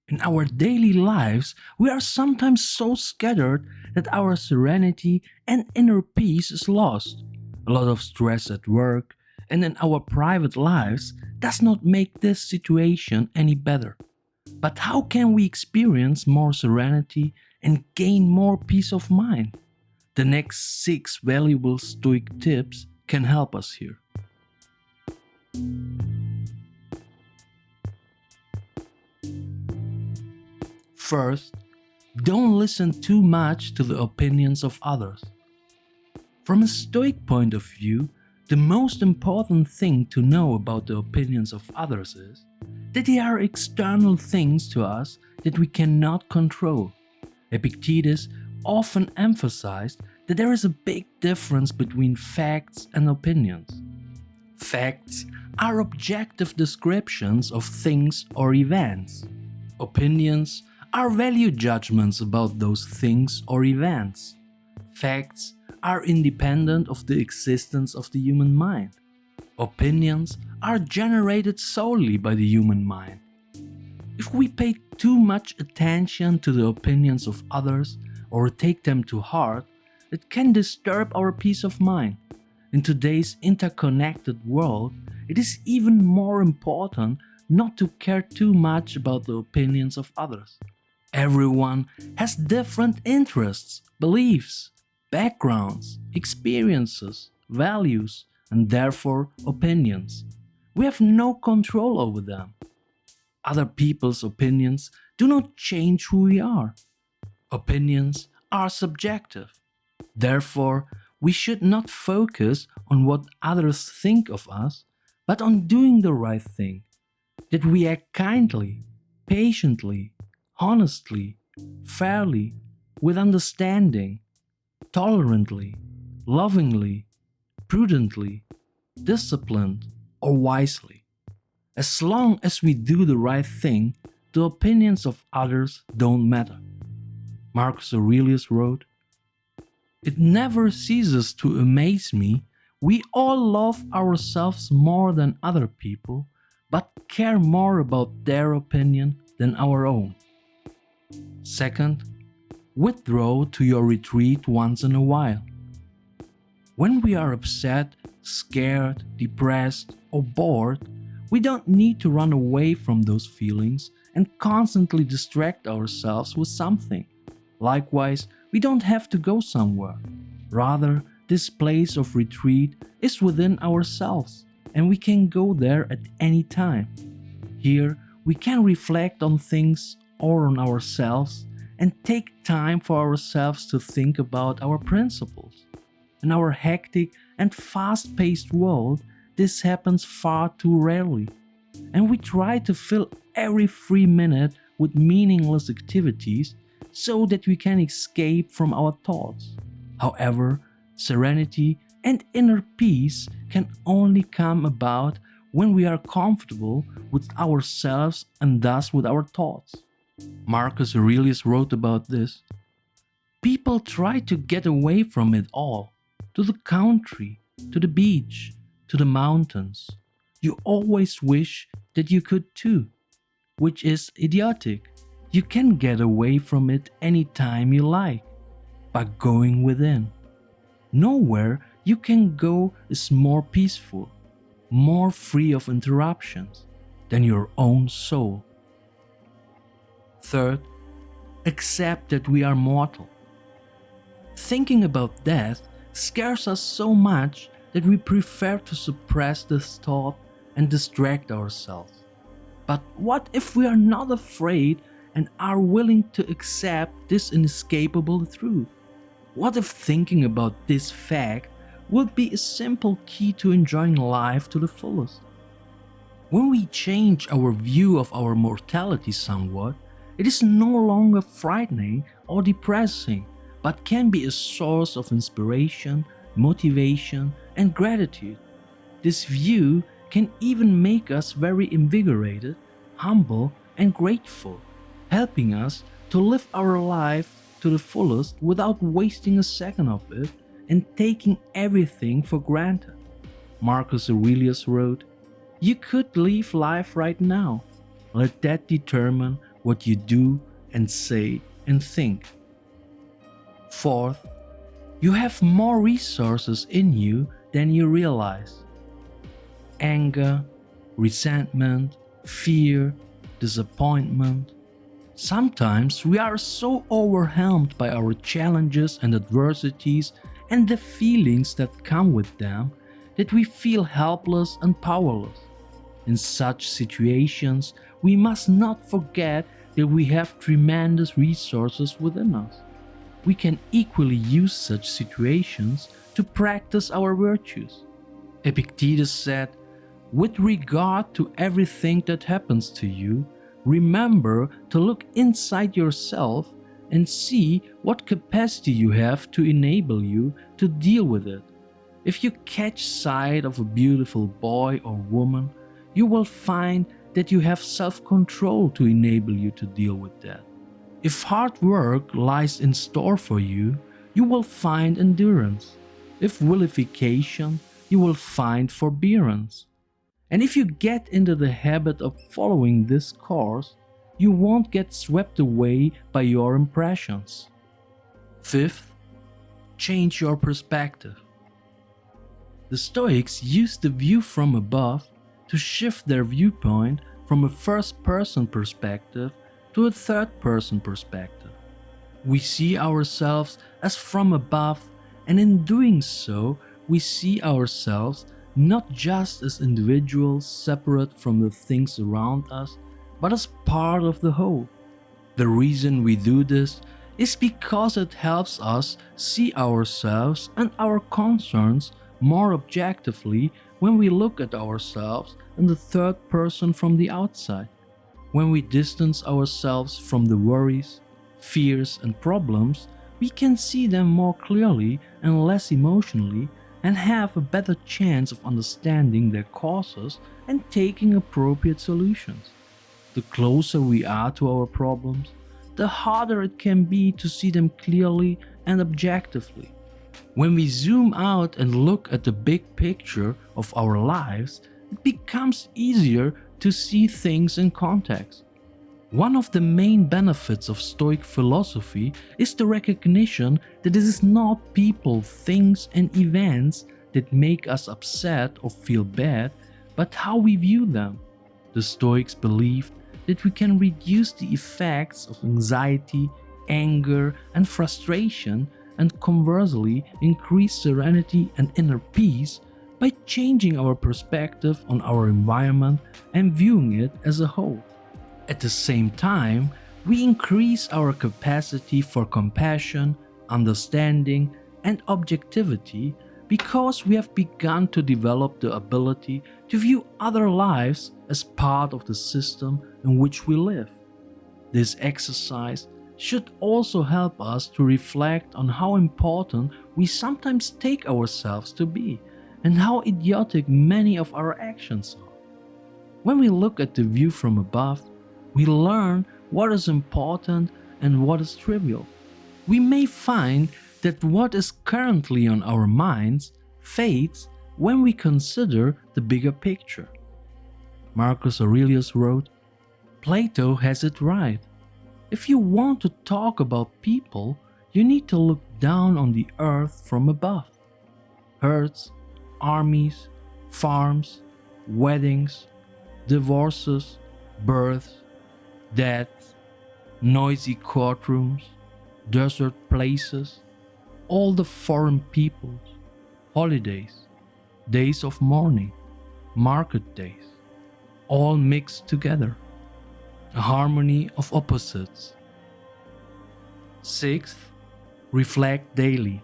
In our daily lives, we are sometimes so scattered that our serenity and inner peace is lost. A lot of stress at work and in our private lives does not make this situation any better. But how can we experience more serenity and gain more peace of mind? The next 6 valuable Stoic tips can help us here. First, don't listen too much to the opinions of others. From a Stoic point of view, the most important thing to know about the opinions of others is that they are external things to us that we cannot control. Epictetus often emphasized that there is a big difference between facts and opinions. Facts are objective descriptions of things or events. Opinions are value judgments about those things or events. Facts are independent of the existence of the human mind. Opinions are generated solely by the human mind. If we pay too much attention to the opinions of others or take them to heart, it can disturb our peace of mind. In today's interconnected world, it is even more important not to care too much about the opinions of others. Everyone has different interests, beliefs, backgrounds, experiences, values, and therefore opinions. We have no control over them. Other people's opinions do not change who we are. Opinions are subjective. Therefore, we should not focus on what others think of us, but on doing the right thing. That we act kindly, patiently, honestly, fairly, with understanding, tolerantly, lovingly, prudently, disciplined, or wisely. As long as we do the right thing, the opinions of others don't matter. Marcus Aurelius wrote, "It never ceases to amaze me, we all love ourselves more than other people, but care more about their opinion than our own." Second, withdraw to your retreat once in a while. When we are upset, scared, depressed, or bored, we don't need to run away from those feelings and constantly distract ourselves with something. Likewise, we don't have to go somewhere. Rather, this place of retreat is within ourselves, and we can go there at any time. Here, we can reflect on things or on ourselves and take time for ourselves to think about our principles. In our hectic and fast-paced world, this happens far too rarely, and we try to fill every free minute with meaningless activities so that we can escape from our thoughts. However, serenity and inner peace can only come about when we are comfortable with ourselves and thus with our thoughts. Marcus Aurelius wrote about this. People try to get away from it all, to the country, to the beach, to the mountains. You always wish that you could too, which is idiotic. You can get away from it anytime you like, by going within. Nowhere you can go is more peaceful, more free of interruptions than your own soul. Third, accept that we are mortal. Thinking about death scares us so much that we prefer to suppress this thought and distract ourselves. But what if we are not afraid and are willing to accept this inescapable truth? What if thinking about this fact would be a simple key to enjoying life to the fullest? When we change our view of our mortality somewhat, it is no longer frightening or depressing, but can be a source of inspiration, motivation, and gratitude. This view can even make us very invigorated, humble, and grateful, helping us to live our life to the fullest without wasting a second of it and taking everything for granted. Marcus Aurelius wrote, "You could live life right now. Let that determine what you do and say and think. Fourth, you have more resources in you than you realize. Anger, resentment, fear, disappointment. Sometimes we are so overwhelmed by our challenges and adversities and the feelings that come with them that we feel helpless and powerless. In such situations, we must not forget that we have tremendous resources within us. We can equally use such situations to practice our virtues. Epictetus said, "With regard to everything that happens to you, remember to look inside yourself and see what capacity you have to enable you to deal with it. If you catch sight of a beautiful boy or woman, you will find that you have self-control to enable you to deal with that. If hard work lies in store for you, you will find endurance. If vilification, you will find forbearance. And if you get into the habit of following this course, you won't get swept away by your impressions." Fifth, change your perspective. The Stoics used the view from above to shift their viewpoint from a first-person perspective to a third-person perspective. We see ourselves as from above, and in doing so, we see ourselves not just as individuals separate from the things around us, but as part of the whole. The reason we do this is because it helps us see ourselves and our concerns more objectively when we look at ourselves in the third person from the outside. When we distance ourselves from the worries, fears, and problems, we can see them more clearly and less emotionally and have a better chance of understanding their causes and taking appropriate solutions. The closer we are to our problems, the harder it can be to see them clearly and objectively. When we zoom out and look at the big picture of our lives, it becomes easier to see things in context. One of the main benefits of Stoic philosophy is the recognition that it is not people, things, and events that make us upset or feel bad, but how we view them. The Stoics believed that we can reduce the effects of anxiety, anger, and frustration, and conversely increase serenity and inner peace by changing our perspective on our environment and viewing it as a whole. At the same time, we increase our capacity for compassion, understanding, and objectivity because we have begun to develop the ability to view other lives as part of the system in which we live. This exercise should also help us to reflect on how important we sometimes take ourselves to be and how idiotic many of our actions are. When we look at the view from above, we learn what is important and what is trivial. We may find that what is currently on our minds fades when we consider the bigger picture. Marcus Aurelius wrote, "Plato has it right. If you want to talk about people, you need to look down on the earth from above. Herds, armies, farms, weddings, divorces, births, deaths, noisy courtrooms, desert places, all the foreign peoples, holidays, days of mourning, market days, all mixed together, a harmony of opposites." Sixth, reflect daily.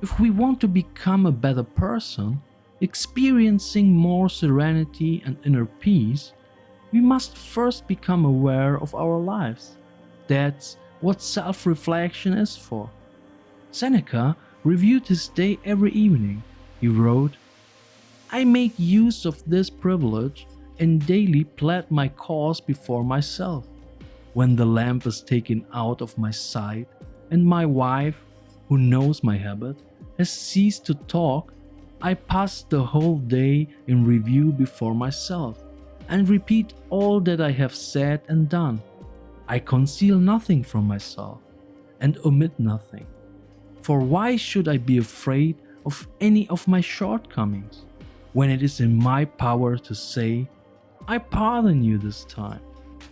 If we want to become a better person, experiencing more serenity and inner peace, we must first become aware of our lives. That's what self-reflection is for. Seneca reviewed his day every evening. He wrote, "I make use of this privilege and daily plead my cause before myself. When the lamp is taken out of my sight and my wife, who knows my habit, has ceased to talk, I pass the whole day in review before myself, and repeat all that I have said and done. I conceal nothing from myself and omit nothing. For why should I be afraid of any of my shortcomings, when it is in my power to say, I pardon you this time.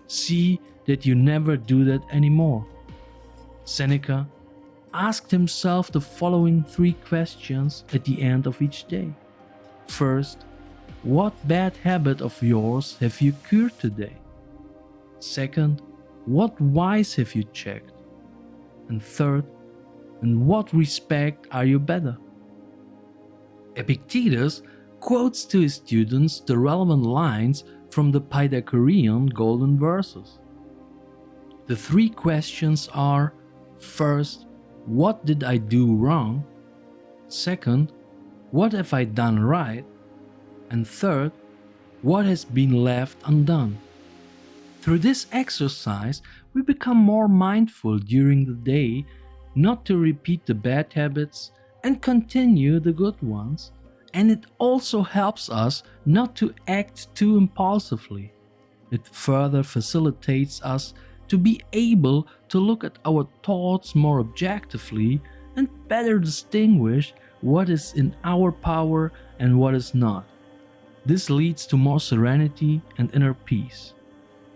See that you never do that anymore. Seneca asked himself the following 3 questions at the end of each day. First, what bad habit of yours have you cured today? Second, what vice have you checked? And third, in what respect are you better? Epictetus quotes to his students the relevant lines from the Pythagorean golden verses. The 3 questions are: first, what did I do wrong? Second, what have I done right? And third, what has been left undone? Through this exercise, we become more mindful during the day not to repeat the bad habits and continue the good ones, and it also helps us not to act too impulsively. It further facilitates us to be able to look at our thoughts more objectively and better distinguish what is in our power and what is not. This leads to more serenity and inner peace.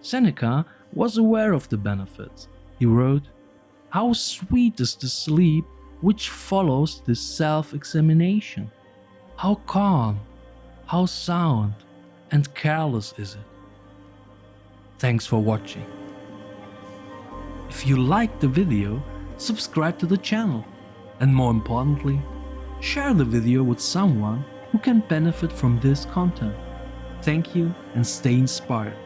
Seneca was aware of the benefits. He wrote, "How sweet is the sleep which follows this self-examination! How calm, how sound and careless is it!" Thanks for watching. If you liked the video, subscribe to the channel, and more importantly, share the video with someone who can benefit from this content. Thank you and stay inspired.